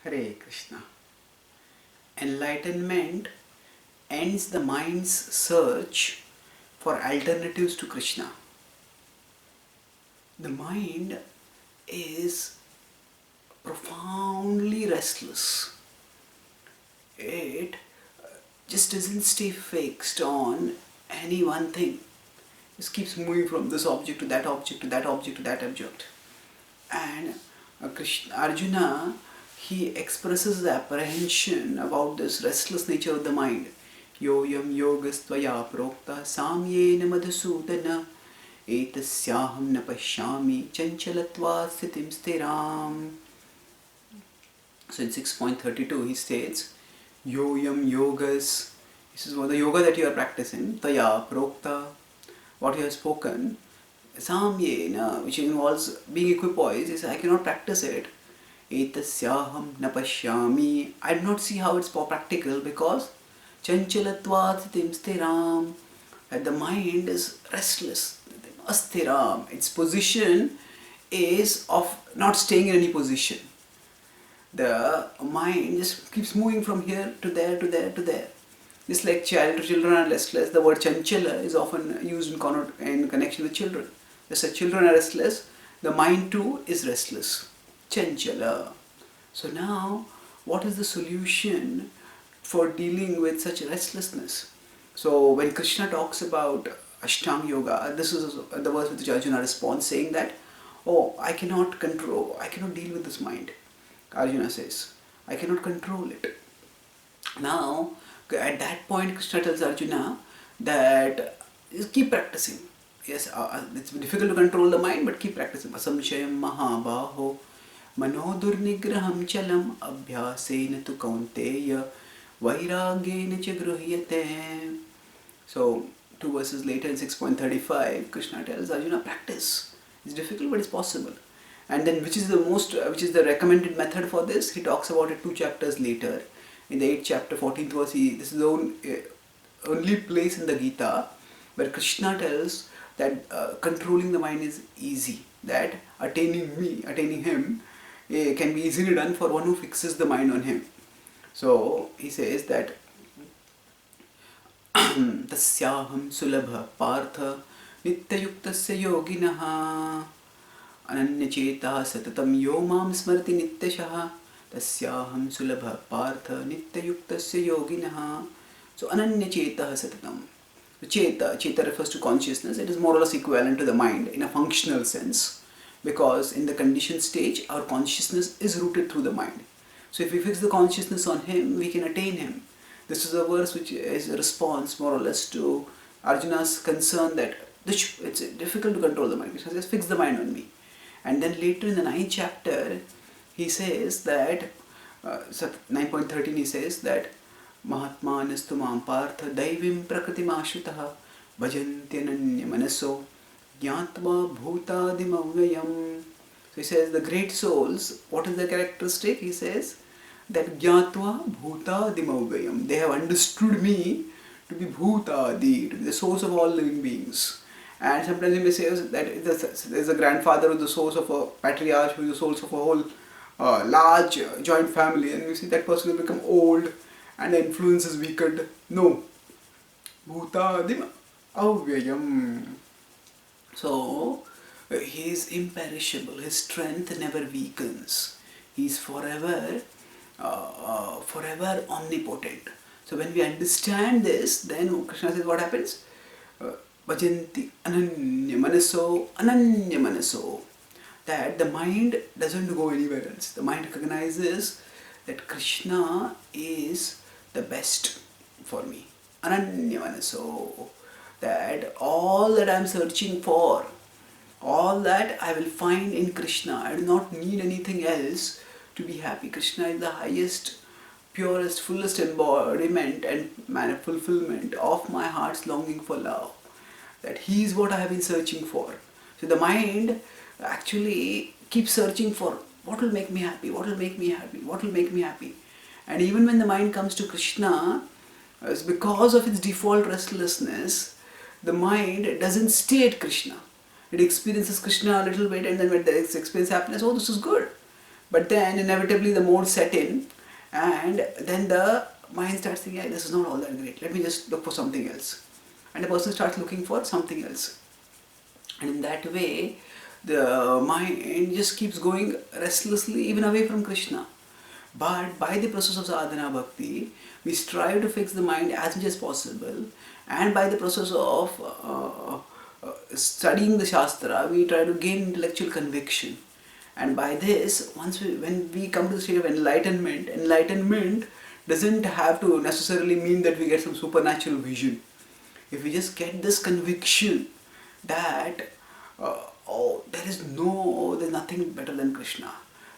Hare Krishna. Enlightenment ends the mind's search for alternatives to Krishna. The mind is profoundly restless. It just doesn't stay fixed on any one thing. It just keeps moving from this object to that object to that object to that object. And Arjuna, he expresses the apprehension about this restless nature of the mind. Yoyam yogastvaya prokta samyena madhusudana etasyaham na pashyami chanchalatva sthitim stiram. So in 6.32 he states, Yoyam yogas, this is what the yoga that you are practicing, taya prokta, what you have spoken, samyena, which involves being equipoised, is I cannot practice it. Etasyaham na pashyami, I do not see how it's practical because chanchalatva sthitim stiram, that the mind is restless, astiram, its position is of not staying in any position. The mind just keeps moving from here to there to there to there. Just like children are restless, the word chanchala is often used in connection with children. Just as children are restless, the mind too is restless. Chanchala. So now, what is the solution for dealing with such restlessness? So when Krishna talks about Ashtanga Yoga, this is the verse with which Arjuna responds, saying that, oh, I cannot deal with this mind. Arjuna says, I cannot control it. Now, at that point, Krishna tells Arjuna that just keep practicing. Yes, it's difficult to control the mind, but keep practicing. Asamshayam mahabaho manodurnigraham chalam abhyasena tu kaunteya vairagena cha gruhyate. So, 2 verses later in 6.35, Krishna tells Arjuna, practice. It's difficult, but it's possible. And then which is the recommended method for this? He talks about it 2 chapters later. In the 8th chapter, 14th verse, this is the only place in the Gita where Krishna tells that controlling the mind is easy. That attaining him can be easily done for one who fixes the mind on him. So he says that Tasyaham sulabha partha nityayuktasya yoginaha ananyacheta satatam yo mam smarti nityashaha tasyaham sulabha partha nityayuktasya yoginaha. So ananyacheta satatam. Cheta refers to consciousness. It is more or less equivalent to the mind in a functional sense, because in the conditioned stage our consciousness is rooted through the mind. So if we fix the consciousness on him, we can attain him. This is a verse which is a response more or less to Arjuna's concern that it's difficult to control the mind. Krishna says, fix the mind on me. And then later in the 9th chapter, he says that, 9.13 he says that, Mahatmanastu mam partha daivim prakritim ashutaha bhajantyananya manaso jnatva bhutadim avyayam. So he says the great souls, what is the characteristic? He says that jnatva bhutadim avyayam. They have understood me to be bhutadi, to be the source of all living beings. And sometimes you may say that there is a grandfather who is the source of a patriarch, who is the source of a whole large joint family, and you see that person will become old and the influence is weakened. No. Bhutadim avyayam. So, he is imperishable. His strength never weakens. He is forever omnipotent. So when we understand this, then Krishna says what happens? Bhajanti ananya manaso. That the mind doesn't go anywhere else. The mind recognizes that Krishna is the best for me. Ananya manaso. That all that I am searching for, all that I will find in Krishna. I do not need anything else to be happy. Krishna is the highest, purest, fullest embodiment and fulfillment of my heart's longing for love. That he is what I have been searching for. So the mind actually keeps searching for what will make me happy, what will make me happy, what will make me happy. And even when the mind comes to Krishna, because of its default restlessness, the mind doesn't stay at Krishna. It experiences Krishna a little bit, and then when it experiences happiness, oh, this is good. But then inevitably the mode set in, and then the mind starts thinking, yeah, this is not all that great, let me just look for something else. And the person starts looking for something else. And in that way, the mind just keeps going restlessly even away from Krishna. But by the process of sadhana bhakti, we strive to fix the mind as much as possible, and by the process of studying the Shastra, we try to gain intellectual conviction. And by this, when we come to the state of enlightenment, enlightenment doesn't have to necessarily mean that we get some supernatural vision. If we just get this conviction that there's nothing better than Krishna.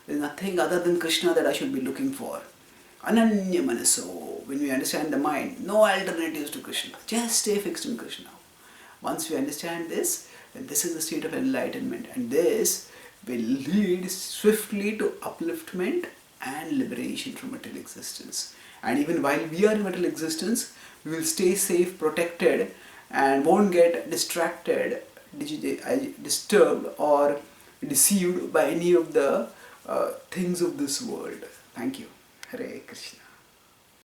There's nothing other than Krishna that I should be looking for. Ananya manaso. When we understand the mind, no alternatives to Krishna. Just stay fixed in Krishna. Once we understand this, then this is the state of enlightenment, and this will lead swiftly to upliftment and liberation from material existence. And even while we are in material existence, we will stay safe, protected, and won't get distracted, disturbed, or deceived by any of the things of this world. Thank you. Hare Krishna.